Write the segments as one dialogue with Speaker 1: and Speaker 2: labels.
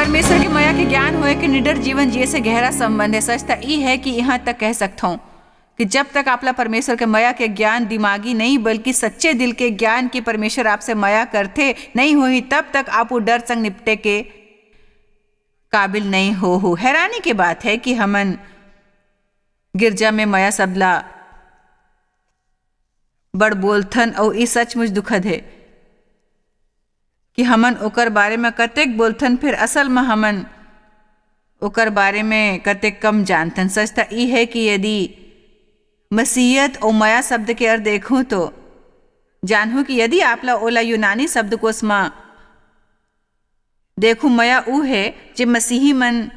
Speaker 1: परमेश्वर की माया के ज्ञान होए कि निडर जीवन जिए से गहरा संबंध है। सच तो ई है कि यहाँ तक कह सकता हूँ कि जब तक आपला परमेश्वर के माया के ज्ञान दिमागी नहीं बल्कि सच्चे दिल के ज्ञान की परमेश्वर आपसे माया करते नहीं हुई, तब तक आप वो डर संग निपटे के काबिल नहीं हो। हैरानी की बात है कि हमन गिरजा में माया सबला बड़ बोलथन और ई सचमुच दुखद है कि हमन ओकर बारे में कतेक बोलथन, फिर असल में हमन ओकर बारे में कतेक कम जानथन। सच तो ई है कि यदि मसीहत और माया शब्द के अर्थ देखूं तो जानूं कि यदि आपला ओला यूनानी शब्दकोश में देखूं, माया ऊ है जो मसीही मन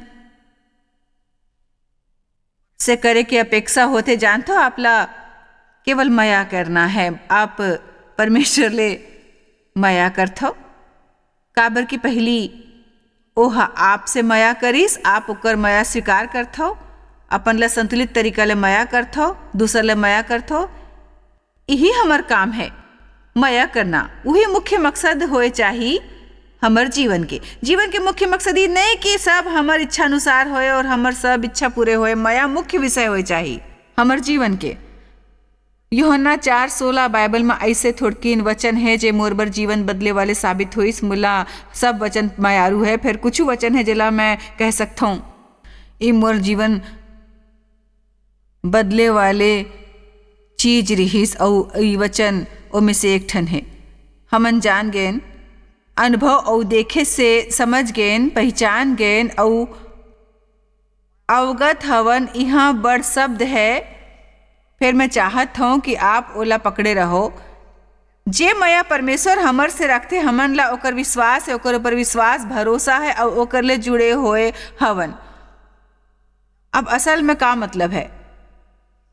Speaker 1: से करे की अपेक्षा होते। जानते हो आपला केवल माया करना है, आप परमेश्वर ले माया करथो काबर की पहली ओहा आपसे माया करीस, आप ओकर माया स्वीकार करथो, अपन ला संतुलित तरीका ले माया करथो, दूसर ले माया करथो। यही हमार काम है, माया करना। वही मुख्य मकसद होए चाहिए हमार जीवन के मुख्य मकसद ये नहीं कि सब हमार इच्छा अनुसार होए और हमार सब इच्छा पूरे होए। माया मुख्य विषय होए चाहिए हमार जीवन के। यूहन्ना 4:16 बाइबल में ऐसे थोड़कीन वचन है जे मोर बर जीवन बदले वाले साबित हुईस। मुला सब वचन मायारू है, फिर कुछ वचन है जिला मैं कह सकता हूँ ये मोर जीवन बदले वाले चीज रहीस और ये वचन उनमें से एक ठन है। हमन जान गए, अनुभव और देखे से समझ गए, पहचान गए और अवगत हवन। यहाँ बड़ शब्द है, फिर मैं चाहत हूँ कि आप ओला पकड़े रहो। जे माया परमेश्वर हमर से रखते, हमन ला ओकर विश्वास है, ओकर ऊपर विश्वास भरोसा है और ओकर ले जुड़े हुए हवन। अब असल में का मतलब है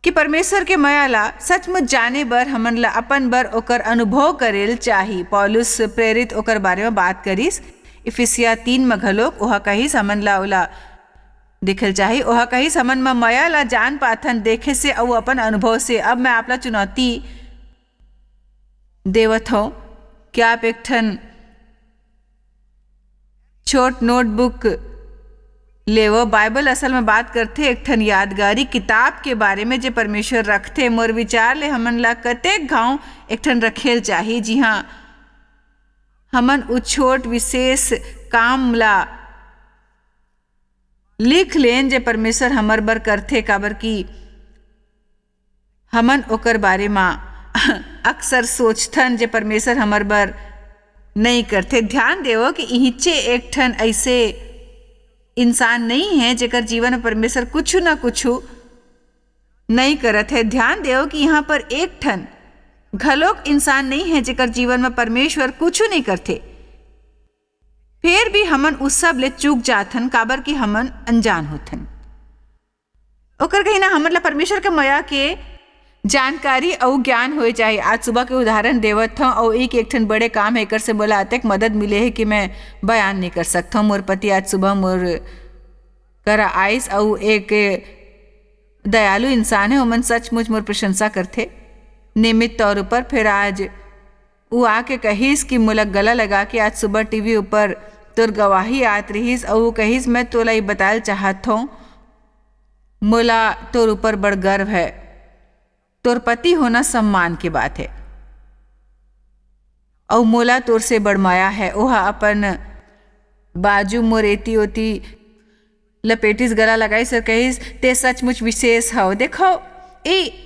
Speaker 1: कि परमेश्वर के माया ला सचमुच जाने बर हमन ला अपन बर ओकर अनुभव करेल चाही। पौलुस प्रेरित ओकर बारे में बात करिस इफिसिया 3 में घलोक ओहा कहिस हमन ला ओला दिखल चाही। ओहा कहिस हमन में माया ला जान पाथन देखे से और अपन अनुभव से। अब मैं आपला चुनौती देवत हूँ कि आप एक ठन छोट नोटबुक लेवो। बाइबल असल में बात करते एक ठन यादगारी किताब के बारे में जे परमेश्वर रखते। मोर विचार ले हमन ला कतेक घाव एक ठन रखेल चाहिए, जी हाँ हमन उ छोट विशेष काम ला लिख लेन जे परमेश्वर हमर बर करथे, काबर की हमन ओकर बारे में अक्सर सोचथन जे परमेश्वर हमर बर नहीं करथे। ध्यान देवो कि इहिचे एक ठन ऐसे इंसान नहीं है जेकर जीवन में परमेश्वर कुछ ना कुछ नहीं करत है। ध्यान देव कि यहाँ पर एक ठन घलोक इंसान नहीं है जेकर जीवन में परमेश्वर कुछ नहीं करते। फिर भी हमन उस सब ले चूक जाथन काबर की हमन अनजान होथन। ओकर कहीं ना हमन ला परमेश्वर के माया के जानकारी और ज्ञान होए चाहिए। आज सुबह के उदाहरण देवत हूँ और एक ठन बड़े काम है, एकर से बोला अतक मदद मिले है कि मैं बयान नहीं कर सकता हूँ। मोर पति आज सुबह मोर करा आइस और एक दयालु इंसान है, ओमन सचमुच मोर प्रशंसा करते नियमित तौर पर। फिर आज वो आके कहिस कि मोला गला लगा के आज सुबह टीवी ऊपर तोर गवाही आत रहीस और वो कहिस मैं तोला ये बताल चाहत हूँ मोला तोर ऊपर बड़ गर्व है, तोर पति होना सम्मान की बात है और मोला तोर से बड़ माया है। ओहा अपन बाजू मोर एती ओती लपेटिस गला लगाइस और कहिस ते सचमुच विशेष हो। देखो ए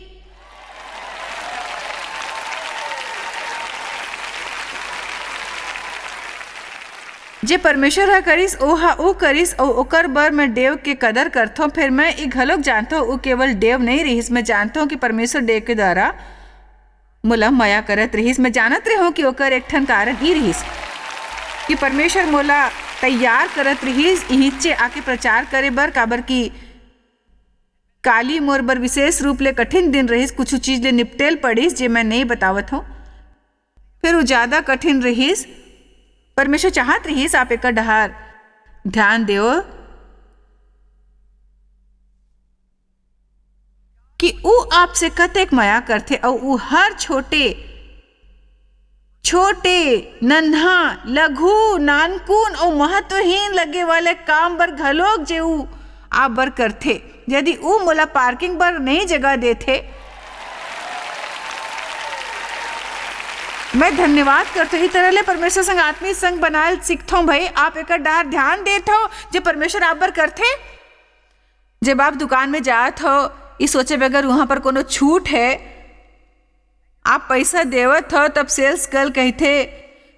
Speaker 1: जे परमेश्वर हा करिस ओहा ओ करिस और ओकर बर मैं देव के कदर करथो। फिर मैं ये घलोक जानता हूँ वो केवल देव नहीं रहीस, मैं जानता हूँ कि परमेश्वर देव के द्वारा मोला माया करत रहीस। मैं जानत रही हूँ कि ओकर एक ठन कारण ही रहीस कि परमेश्वर मोला तैयार करत रहीस इहिचे आके प्रचार करे बर, काबर की काली मोर बर विशेष रूप ले कठिन दिन रहीस। कुछ चीज ले निपटेल पड़ीस जे मैं नहीं बतावत हूँ, फिर वो ज्यादा कठिन रहीस। परमेश्वर चाहत रहीस आप एक डहार ध्यान देओ कि ऊ आपसे कतेक माया करथे और ऊ हर छोटे छोटे, नन्हा, लघु, नानकुन और महत्वहीन लगे वाले काम बर घलोक जेऊ आप बर करथे। यदि ऊ मोला पार्किंग बर नहीं जगह देथे, मैं धन्यवाद करथो। इस तरह ले परमेश्वर संग आत्मीय संग बनाए सीखथो। भाई आप एक डार ध्यान देथो जो परमेश्वर आप बर करथे। जब आप दुकान में जात हो, इस सोचे बगैर वहां पर कोनो छूट है, आप पैसा देवत हो, तब सेल्स गर्ल कहथे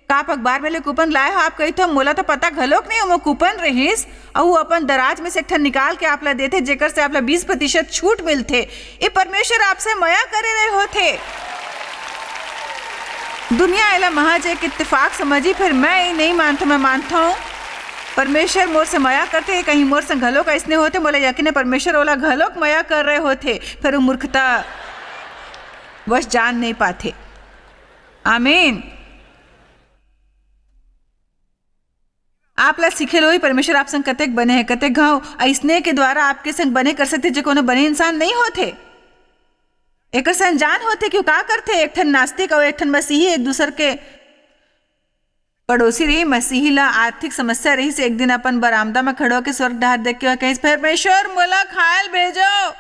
Speaker 1: का आप अखबार में ले कूपन लाए हो? आप कहते हो मोला तो पता घलोक नहीं वो कूपन रहीस, और वो अपन दराज में से एक ठन निकाल के आपला देथे जेकर से आपला 20% छूट मिलथे। ये परमेश्वर आपसे मया करे रहे होथे। दुनिया एला महज एक इत्तेफाक समझी, फिर मैं ये नहीं मानता। मैं मानता हूँ परमेश्वर मोर से मया करते, कहीं मोर से घलोक ऐसने होते, बोले यकीन है परमेश्वर ओला घलोक मया कर रहे होते, फिर वो मूर्खता वश जान नहीं पाते। आमीन। आप ला सीखे लो ही परमेश्वर आप संग कतेक बने हैं, कतेक घाव ऐसने के द्वारा आपके संग बने कर सकते जो कोनो बने इंसान नहीं होते। एक अनजान होते क्यों का करते। एक ठन नास्तिक और एक ठन मसीही एक दूसर के पड़ोसी रही। मसीही ला आर्थिक समस्या रही से एक दिन अपन बरामदा में खड़ो के स्वर्ग डहार देख के कहीं परमेश्वर मोला खायल भेजो।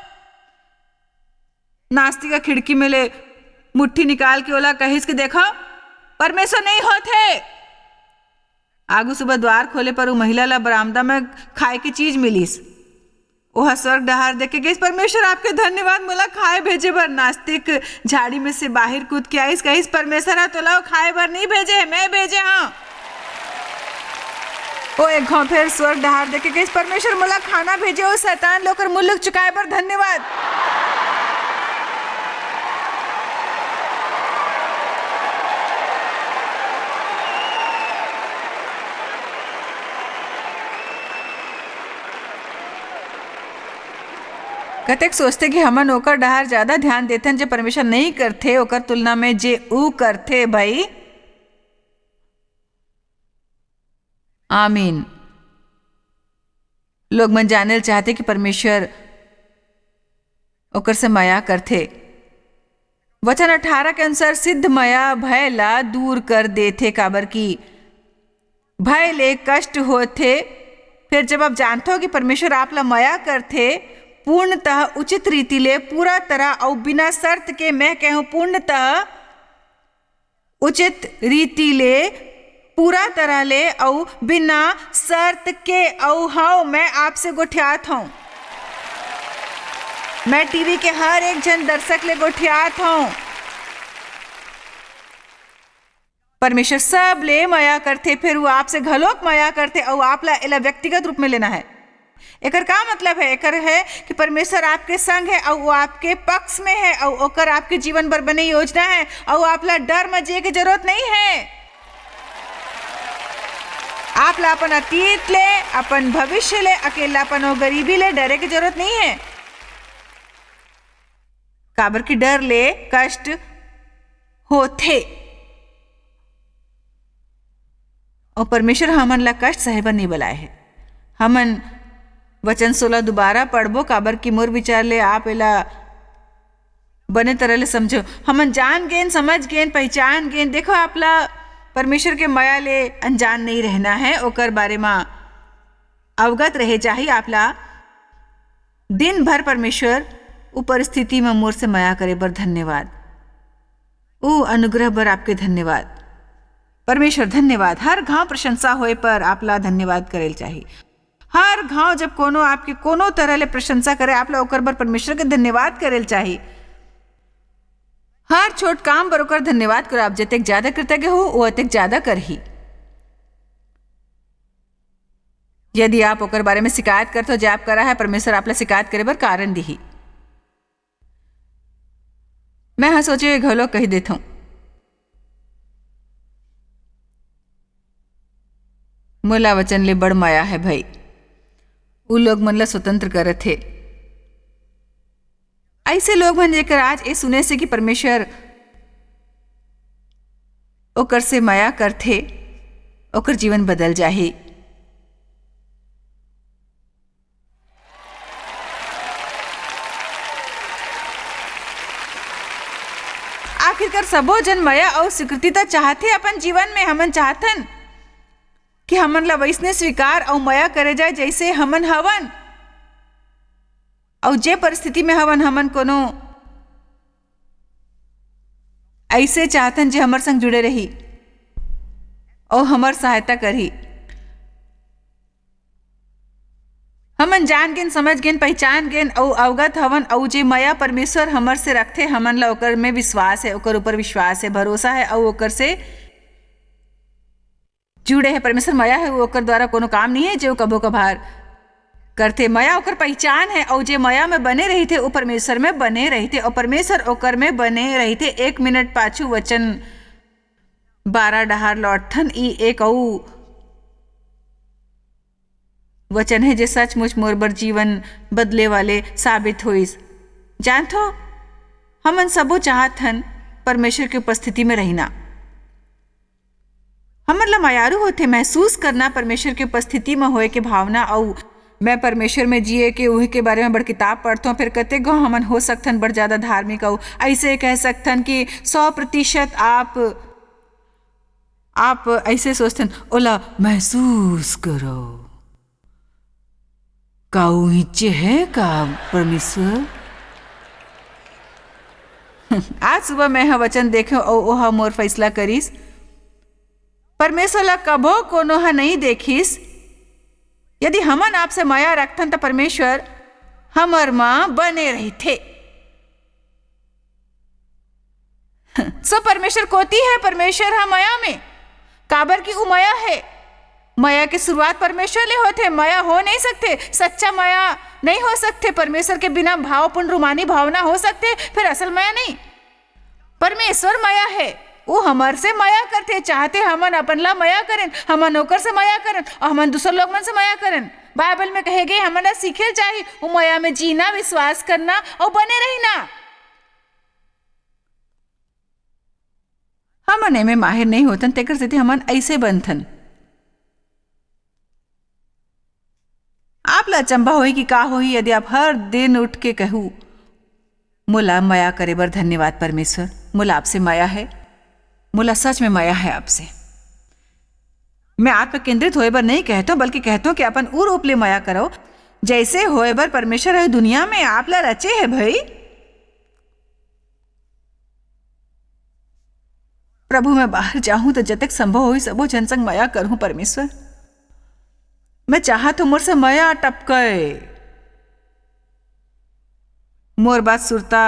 Speaker 1: नास्तिक का खिड़की में ले मुट्ठी निकाल के ओला कहिस के देखो परमेश्वर नहीं होते। आगू सुबह द्वार खोले पर वो महिला ला बरामदा में खाए की चीज मिलीस। वह स्वर्ग डहार देखे गई परमेश्वर आपके धन्यवाद मोला खाए भेजे बर। नास्तिक झाड़ी में से बाहर कूद के आईस कहिस परमेश्वर तो लाओ खाए बर नहीं भेजे है, मैं भेजे। हाँ वो एक घाव फिर स्वर्ग डहार देखे गई परमेश्वर मोला खाना भेजे। वो शैतान लोकर मुल्लुक चुकाए बर धन्यवाद। कतेक सोचते कि हमन ओकर डहार ज्यादा ध्यान देते जो परमेश्वर नहीं करते, ओकर तुलना में जे ऊ करते। भाई आमीन। लोग मन जाने चाहते कि परमेश्वर ओकर से मया करते। वचन 18 के अनुसार सिद्ध मया भय ला दूर कर देते, काबर की भय ले कष्ट होते। फिर जब आप जानते हो कि परमेश्वर आप ला मया करते पूर्णतः उचित रीति ले, पूरा तरह और बिना शर्त के, मैं कहूं पूर्णतः उचित रीति ले, पूरा तरह ले और बिना शर्त के। और हाँ मैं आपसे गोठियात हूं, मैं टीवी के हर एक जन दर्शक ले गोठियात हूं। परमेश्वर सब ले मया करते, फिर वो आपसे घलोक मया करते और आप ला एला व्यक्तिगत रूप में लेना है। एकर का मतलब है? एकर है कि परमेश्वर आपके संग है और वो आपके पक्ष में है और ओकर आपके जीवन भर बने योजना है और आप ला डर मजे की जरूरत नहीं है। आप ला अपन अतीत ले, अपन भविष्य ले, अकेलापन और गरीबी ले डरे की जरूरत नहीं है। काबर की डर ले कष्ट होते और परमेश्वर हमन ला कष्ट सहे बर नहीं बुलाए है। हमन वचन 16 दोबारा पढ़बो, काबर की मोर विचार ले आप एला बने तरह ले समझो। हमन जान गेन, समझ गेन, पहचान गेन। देखो आपला परमेश्वर के मया ले अनजान नहीं रहना है, ओकर बारे में अवगत रहे चाहिए। आपला दिन भर परमेश्वर उ परिस्थिति में मोर से मया करे बर धन्यवाद, उ अनुग्रह बर आपके धन्यवाद। परमेश्वर धन्यवाद। हर घाव प्रशंसा होए पर आपला धन्यवाद करेल चाहिए। हर घाव जब कोनो आपके कोनो तरह ले प्रशंसा करे, आप ला ओकर बर परमेश्वर के धन्यवाद करेल चाहिए। हर छोट काम बर ओकर धन्यवाद करो। आप जतेक ज्यादा कृतज्ञ हो वो अतेक ज्यादा करही। यदि आप ओकर बारे में शिकायत करते हो, जो आप करा है, परमेश्वर आप ला शिकायत करे बर कारण दिही। मैं हाँ सोचे घलो कही देता हूं, मोला वचन ले बड़ माया है भाई। उ लोग मन ला स्वतंत्र करत थे। ऐसे लोग मन जेकर आज ये सुने से कि परमेश्वर ओकर से माया करथे, ओकर जीवन बदल जाही। आखिरकार सबो जन माया और स्वीकृति तो चाहते अपन जीवन में। हमन चाहतन कि हमन ला वैसने स्वीकार और माया करे जाए जैसे हमन हवन, और जे परिस्थिति में हवन हमन कोनो ऐसे चाहतन जे हमर संग जुड़े रही और हमर सहायता करही। हमन जान गेन, समझ गेन, पहचान गेन और अवगत हवन, और जे माया परमेश्वर हमर से रखते हमन ला ओकर में विश्वास है, ओकर ऊपर विश्वास है, भरोसा है और ओकर से जुड़े है। परमेश्वर माया है, वो ओकर द्वारा कोनो काम नहीं है जो कभो कभार करते। माया ओकर पहचान है, और जे माया में बने रही थे वो परमेश्वर में बने रही थे और परमेश्वर ओकर में बने रही थे। 1 मिनट पाछू वचन 12 डहार लौटथन। ई एक औ वचन है जे सचमुच मोर बर जीवन बदले वाले साबित होइस। जानथो हमन सबो चाहत हन परमेश्वर की उपस्थिति में रहना। हमन ला मायारू होते महसूस करना परमेश्वर की उपस्थिति में होए के भावना। और मैं परमेश्वर में जिए के उहे के बारे में बड़ किताब पढ़ता हूँ। फिर कते गो हमन हो सकथन बड़ ज्यादा धार्मिक, और ऐसे कह सकथन कि 100% आप ऐसे सोचथन ओला महसूस करो का ऊंचे है का परमेश्वर। आज सुबह मैं यह वचन देखे और ओह मोर फैसला करीस। परमेश्वर ला कभो कोनो हा नहीं देखिस। यदि हमन आपसे माया रखथन तो परमेश्वर हमर मां बने रही थे। सो परमेश्वर कोती है, परमेश्वर हा माया में काबर की उ माया है। माया की शुरुआत परमेश्वर ले होते, माया हो नहीं सकते, सच्चा माया नहीं हो सकते। परमेश्वर के बिना भावपूर्ण रूमानी भावना हो सकते, फिर असल माया नहीं। परमेश्वर माया है, वो हमर से माया करते, चाहते हमन अपन ला माया करें, हमन ओकर से माया करें और हमन दूसर लोग मन से माया करें। बाइबल में कहे गए हमारा सीखे चाहिए वो माया में जीना, विश्वास करना और बने रहना। हमन में माहिर नहीं होतन, तेकर सेती हमन ऐसे बनथन। आप ला अचंभा होई कि का होई यदि आप हर दिन उठ के कहू मोला माया करे बर धन्यवाद परमेश्वर, मोला आपसे माया है, मोला सच में माया है आपसे। मैं आत्म केंद्रित होए बर नहीं कहता हूं, बल्कि कहता हूं कि अपन उ रूप ले माया करो जैसे होए बर परमेश्वर है दुनिया में आप ला रचे है। भाई प्रभु मैं बाहर जाऊं तो जतक संभव हो सबो जन संग माया करूं परमेश्वर। मैं चाहा तो मोर से माया टपके, मोर बात सुरता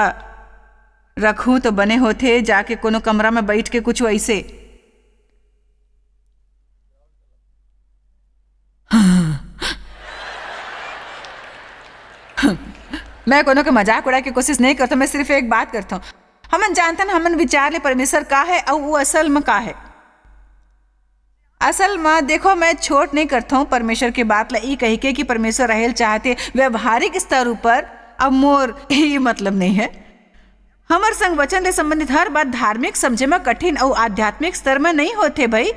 Speaker 1: रखूं तो बने होते जाके कोनो कमरा में बैठ के कुछ ऐसे मैं कोनो के मजाक उड़ा के कोशिश नहीं करता। मैं सिर्फ एक बात करता हूं, हमन जानतन हमन विचार ले परमेश्वर का है और वो असल में का है। असल में देखो मैं छोट नहीं करता हूं परमेश्वर की बात ला ई कह के कि परमेश्वर रहेल चाहते व्यवहारिक स्तर ऊपर। अब मोर ये मतलब नहीं है, हमर संग वचन ले संबंधित हर बात धार्मिक समझे में कठिन और आध्यात्मिक स्तर में नहीं होते। भाई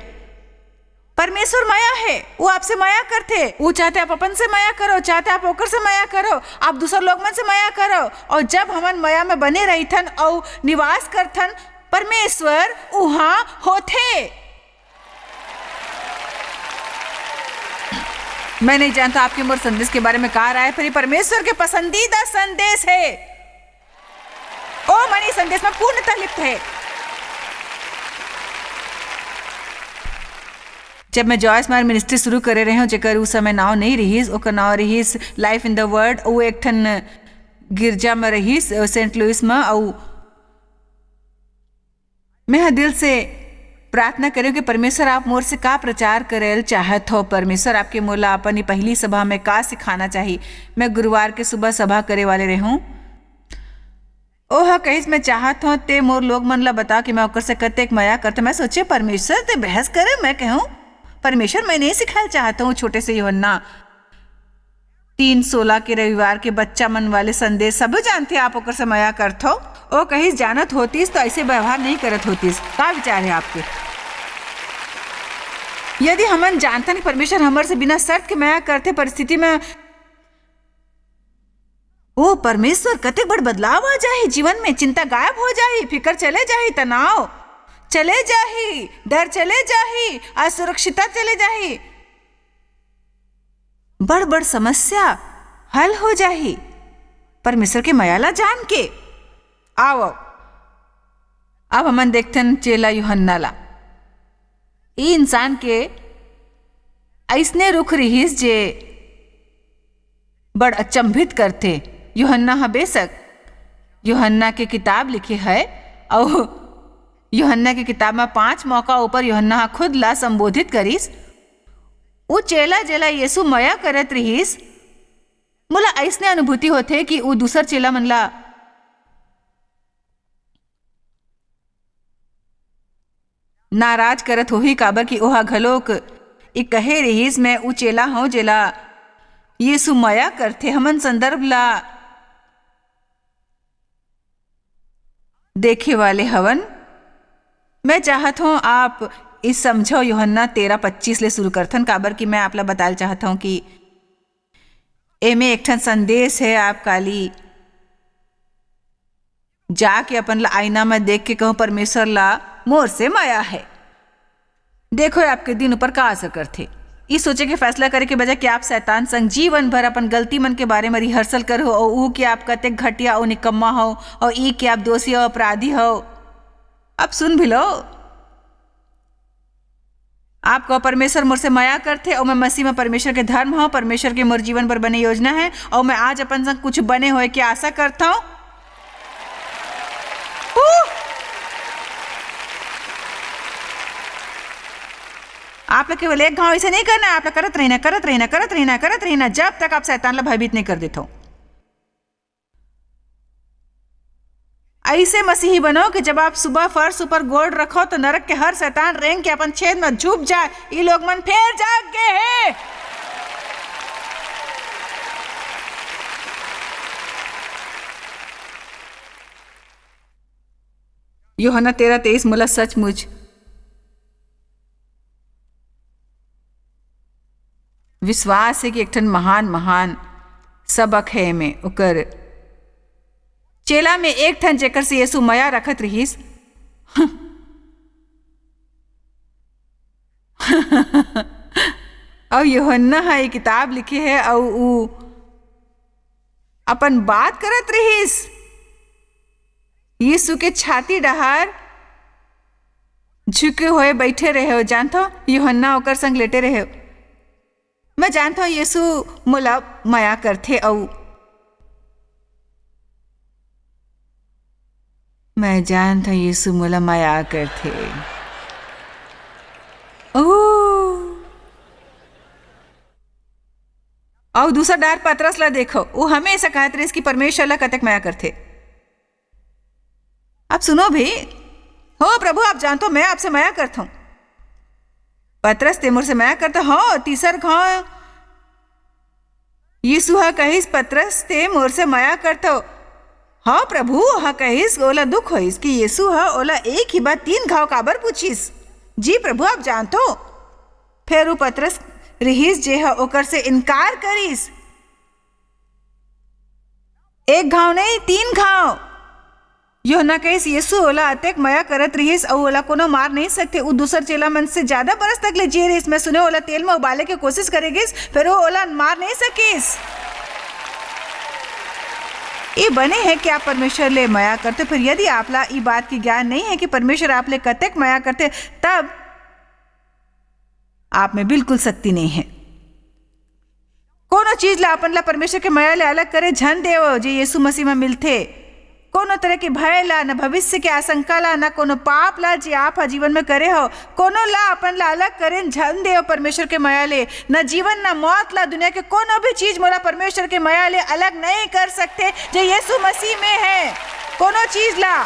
Speaker 1: परमेश्वर माया है, वो आपसे माया करते, वो चाहते आप अपन से माया करो, चाहते आप ओकर से माया करो, आप दूसर लोग मन से माया करो। और जब हमन माया में बने रहीथन और निवास करथन परमेश्वर उहाँ होते। मैं नहीं जानता आपके मोर संदेश के बारे में कहा रहा है, फिर परमेश्वर के पसंदीदा संदेश है। ओ मनी संदेश में पूर्णतः लिप्त है। जब मैं जॉयस मार मिनिस्ट्री शुरू करे रहे हूँ, जेकर उस समय नाव नहीं रहीस, ओकर नाव रहीस लाइफ इन द वर्ड। वो एक ठन गिरजा में रहीस सेंट लुइस में। और मैं दिल से प्रार्थना करें कि परमेश्वर आप मोर से का प्रचार करेल चाहत हो। परमेश्वर आपके मोला अपनी पहली सभा में का सिखाना चाहिए। मैं गुरुवार के सुबह सभा करे वाले रहूं, ओह कहीं मैं चाहत हूँ ते मोर लोग मन ला बता कि मैं ओकर से कतेक माया करता। मैं सोचे परमेश्वर ते बहस करे, मैं कहूँ परमेश्वर मैं नहीं सिखाना चाहता हूँ। छोटे से यूहन्ना 3:16 के रविवार के बच्चा मन वाले संदेश सब जानते आप ओकर से माया करत हो। ओ कहीं जानत होतीस तो ऐसे व्यवहार नहीं करत होतीस। का विचार है आपके? यदि हमन जानता नहीं परमेश्वर हमर से बिना शर्त के माया करते परिस्थिति में ओ परमेश्वर, कते बड़ बदलाव आ जाए जीवन में। चिंता गायब हो जाए, फिकर चले जाए, तनाव चले जाए, डर चले जाए, असुरक्षिता चले जाए, बड़ बड़ समस्या हल हो जाए परमेश्वर के मयाला जान के। आओ अब हमन देखते चेला यूहन्ना ला। ई इंसान के ऐसने रुख रहीस जे बड़ अचंभित करते। यूहन्ना हा बेशक यूहन्ना के किताब लिखे है और यूहन्ना की किताब में 5 मौका ऊपर यूहन्ना हा खुद ला संबोधित करीस। वो चेला जेला यीशु मया करत रहीस, मोला ऐसने अनुभूति होते कि वो दूसर चेला मन ला नाराज करत होही, काबर कि ओहा घलोक ई कहे रहीस मैं ऊ चेला हूं जेला यीशु मया करथे। हमन संदर्भ ला देखे वाले हवन। मैं चाहत हूं आप इस समझो यूहन्ना 13:25 ले शुरू करथन, काबर कि मैं आप ला बताल चाहता हूं कि एमे एक ठन संदेश है। आप काली जाके अपन ला आईना में देख के कहो परमेश्वर ला मोर से माया है। देखो आपके दिन ऊपर का असर करते। ये सोचे के फैसला करे के बजाय कि आप शैतान संग जीवन भर अपन गलती मन के बारे में रिहर्सल करो और ऊ कि आप कते घटिया और निकम्मा हो और ई कि आप दोषी और अपराधी हो। अब सुन भी लो, आपको परमेश्वर मोर से माया करते और मैं मसीह में परमेश्वर के धर्म हो। परमेश्वर के मोर जीवन पर बने योजना है और मैं आज अपन संग कुछ बने हुए की आशा करता हूं। आप लोग केवल एक घाव ऐसे नहीं करना, आप लोग करत रहना, करत रहना, करत रहना, करत रहना, जब तक आप शैतान ला भयभीत नहीं कर देते हो। ऐसे मसीही बनो कि जब आप सुबह फर्श ऊपर गोड़ रखो तो नरक के हर शैतान रेंग के अपन छेद में झुक जाए। ये लोग मन फिर जाग गए हैं। यूहन्ना 13:23 मोला सचमुच विश्वास है कि एक ठन महान महान सबक है में ओकर चेला में एक ठन जेकर से यीशु मया रखत रहीस। और यूहन्ना हा ये किताब लिखे है और ऊ अपन बात करत रहीस यीशु के छाती डहार झुके हुए बैठे रहे हो। जानता यूहन्ना ओकर संग लेटे रहे हो। मैं जानता हूं यीशु मोला माया करथे और मैं जानता हूं यीशु मोला माया करथे। और दूसरा डार पतरस ला देखो, वो हमेशा कहते रहे कि परमेश्वर ला कतक माया करथे। अब सुनो भी, हो प्रभु आप जानते हो मैं आपसे माया करता हूं। पतरस ते मोर से माया करता हो। तीसर घाव यीशु हा कहिस पतरस ते मोर से माया करता हो। हाँ प्रभु हा कहिस ओला दुख होइस कि यीशु हा ओला एक ही बात 3 घाव काबर पूछिस। जी प्रभु आप जानते हो। फिर वो पतरस रहीस जे हा ओकर से इनकार करिस। 1 घाव नहीं 3 घाव। यूहन्ना कहिस यीशु ओला अतेक माया करत रहीस और ओला कोनो मार नहीं सकते। उ दूसर चेला मन से ज्यादा बरस तक ले जी रहीस। मैं सुने ओला तेल में उबाले के कोशिश करेगिस, फिर वो ओला मार नहीं सकीस। ये बने है कि आप परमेश्वर ले माया करते। फिर यदि आप ला ई बात की ज्ञान नहीं है कि परमेश्वर आप ले कतेक माया करते, तब आप में बिल्कुल शक्ति नहीं है। कोनो चीज ला अपन ला परमेश्वर के माया ले अलग करे झन देव जे यीशु मसीह में मिलते। कोनो तरह के भय ला, न भविष्य के आशंका ला, न कोनो पाप ला जे आप जीवन में करे हो, कोनो ला अपन ला अलग करे झन देव परमेश्वर के माया ले। न जीवन न मौत ला, दुनिया के कोनो भी चीज मोला परमेश्वर के माया ले अलग नहीं कर सकते जो यीशु मसीह में है। कोनो चीज ला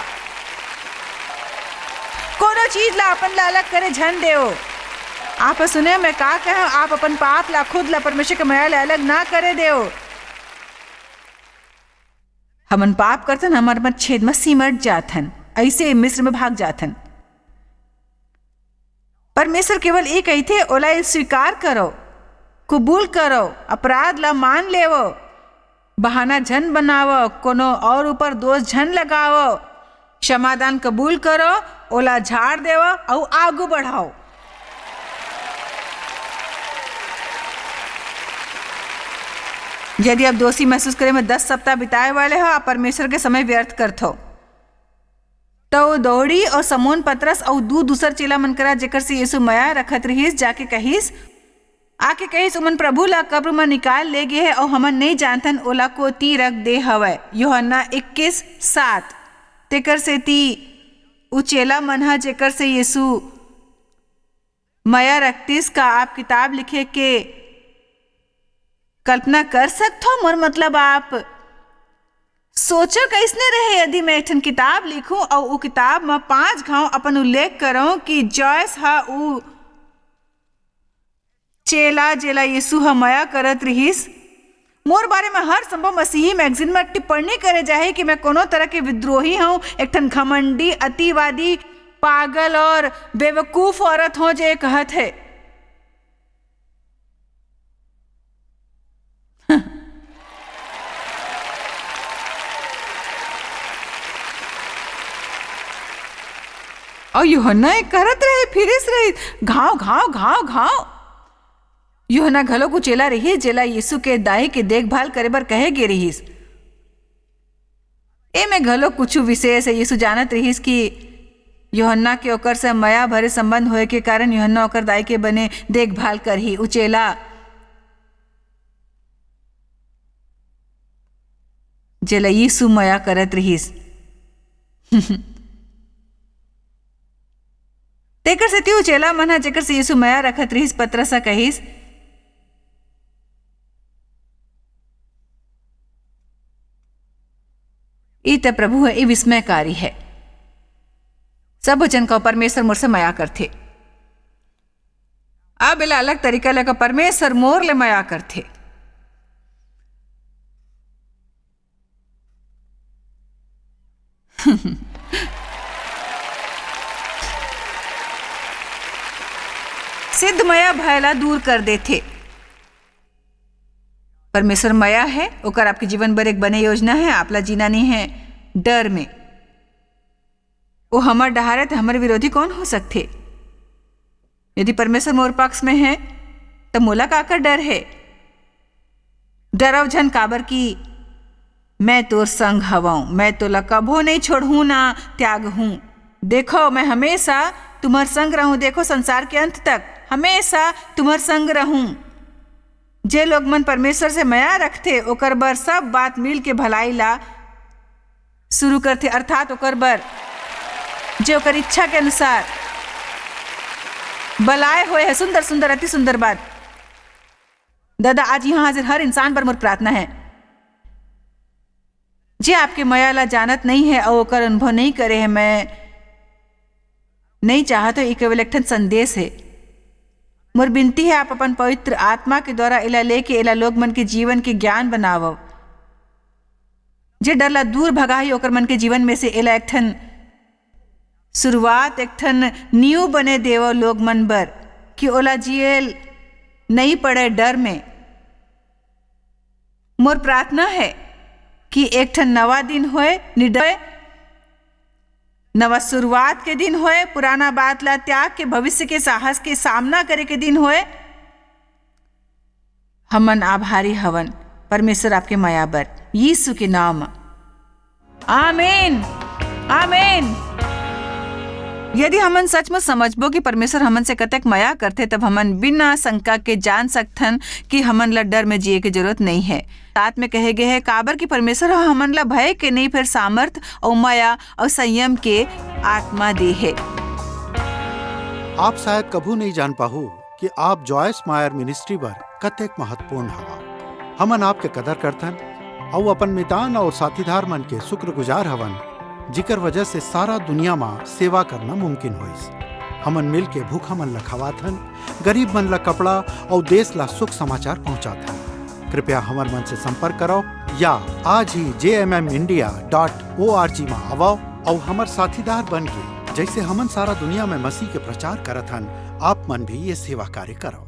Speaker 1: अपन ला अलग करे झन देव। आप सुने मैं का कह, आप अपन पाप ला खुद ला परमेश्वर के माया ले अलग ना करे देव। हमन पाप करथन, हमार मन छेद में सिमट जाथन, ऐसे मिस्र में भाग जाथन। परमेश्वर केवल एक ही थे, ओला स्वीकार करो, कबूल करो, अपराध ला मान लेवो बहाना झन बनावो, कोनो और ऊपर दोष झन लगावो, क्षमादान कबूल करो, ओला झाड़ देवो और आगू बढ़ाओ। यदि आप दोषी महसूस करे में 10 सप्ताह बिताए वाले हो, आप परमेश्वर के समय व्यर्थ करत हो, तो दौड़ी और समोन पतरस और दूसर चेला मन करा जेकर से यीशु माया रखत रहीस, जाके कहिस, आके कहिस उमन प्रभु ला कब्र में निकाल ले गए है और हमन नहीं जानथन ओला को ती रख दे हवय। यूहन्ना 21:7। तेकर से ती उ चेला मन हा जेकर से यीशु माया रखतिस का आप किताब लिखे के कल्पना कर सकते हो? मोर मतलब आप सोचो कैसने रहे यदि मैं एक किताब लिखूं और वो किताब में 5 घाव अपन उल्लेख करूं कि जॉयस हा उ चेला जेला यीशु हा माया करत रहीस। मोर बारे में हर संभव मसीही मैगजीन में टिप्पणी करे जाए कि मैं कोनो तरह के विद्रोही हूं, एक घमंडी, अतिवादी, पागल और बेवकूफ औरत हो जे कहत है। और यूहन्ना करत रहे, फिरिस रही, घाव घाव घाव घाव। यूहन्ना घलो को चेला रही जेला यीशु के दाई के देखभाल करे बर कहे गे रहीस। ए में घलो कुछ विशेष है। यीशु जानत रहीस कि यूहन्ना के ओकर से माया भरे संबंध होए के कारण यूहन्ना ओकर दाई के बने देखभाल करही। उ चेला जेला यीशु माया करत रहीस तेकर से त्यू चेला मन हा जेकर से यीशु माया रखत रहीस पतरसा कहिस, ई त प्रभु है, ई विस्मयकारी है। सब वचन का परमेश्वर मोर से माया करथे। अब एला अलग तरीका लगा परमेश्वर मोर ले माया करथे। सिद्ध माया भयला दूर कर देथे। परमेश्वर माया है, ओकर आपके जीवन भर एक बने योजना है। आपला जीना नहीं है डर में। वो हमर डहारे तो हमारे विरोधी कौन हो सकते? यदि परमेश्वर मोर पक्ष में है तो मोला काकर डर है? डरव झन काबर की मैं तोर संग हवाऊं, मैं तोला कभो नहीं छोड़ू ना त्याग हूं। देखो मैं हमेशा तुम्हार संग रहूं, देखो संसार के अंत तक हमेशा तुम्हार संग रहूं। जे लोग मन परमेश्वर से माया रखते ओकर बर सब बात मिल के भलाई ला शुरू करते, अर्थात ओकर बर जे ओकर इच्छा के अनुसार बलाए हुए है। सुंदर सुंदर अति सुंदर बात। दादा आज यहाँ हाजिर हर इंसान पर मोर प्रार्थना है जे आपके माया ला जानत नहीं है और ओकर अनुभव नहीं करे है। मैं नहीं चाहता तो केवल एक संदेश है। मोर बिनती है आप अपन पवित्र आत्मा के द्वारा इला लेके इला लोग मन के जीवन के ज्ञान बनावो। जे डरला दूर भगाई ओकर मन के जीवन में से इला एक ठन शुरुआत, एक ठन नींव बने देवो लोग मन बर कि ओला जियल नहीं पड़े डर में। मोर प्रार्थना है कि एक ठन नवा दिन होए, निडर नवा शुरुआत के दिन होए, पुराना बात ला त्याग के भविष्य के साहस के सामना करे के दिन होए। हमन आभारी हवन परमेश्वर आपके माया बर, यीशु के नाम, आमीन आमीन। यदि हमन सच में समझबो कि परमेश्वर हमन से कतक माया करते, तब हमन बिना शंका के जान सकथन कि हमन ला डर में जिए की जरूरत नहीं है। साथ में कहे गए है काबर कि परमेश्वर हमन ला भय के नहीं फिर सामर्थ और माया और संयम के आत्मा दे है।
Speaker 2: आप शायद कभू नहीं जान पाहु कि आप जॉयस मायर मिनिस्ट्री बर कतक महत्वपूर्ण हवा। हमन आपके कदर करथन और अपन मितान और साथीदार मन के शुक्रगुजार हवन, जिकर वजह से सारा दुनिया में सेवा करना मुमकिन होइस। हमन मिल के भूखा मन ला खवाथन, गरीब मन ला कपड़ा और देश ला सुख समाचार पहुंचाथन। कृपया हमर मन से संपर्क करो या आज ही jmmindia.org में आवो और हमर साथीदार बन के जैसे हमन सारा दुनिया में मसीह के प्रचार करत हन, आप मन भी ये सेवा कार्य करो।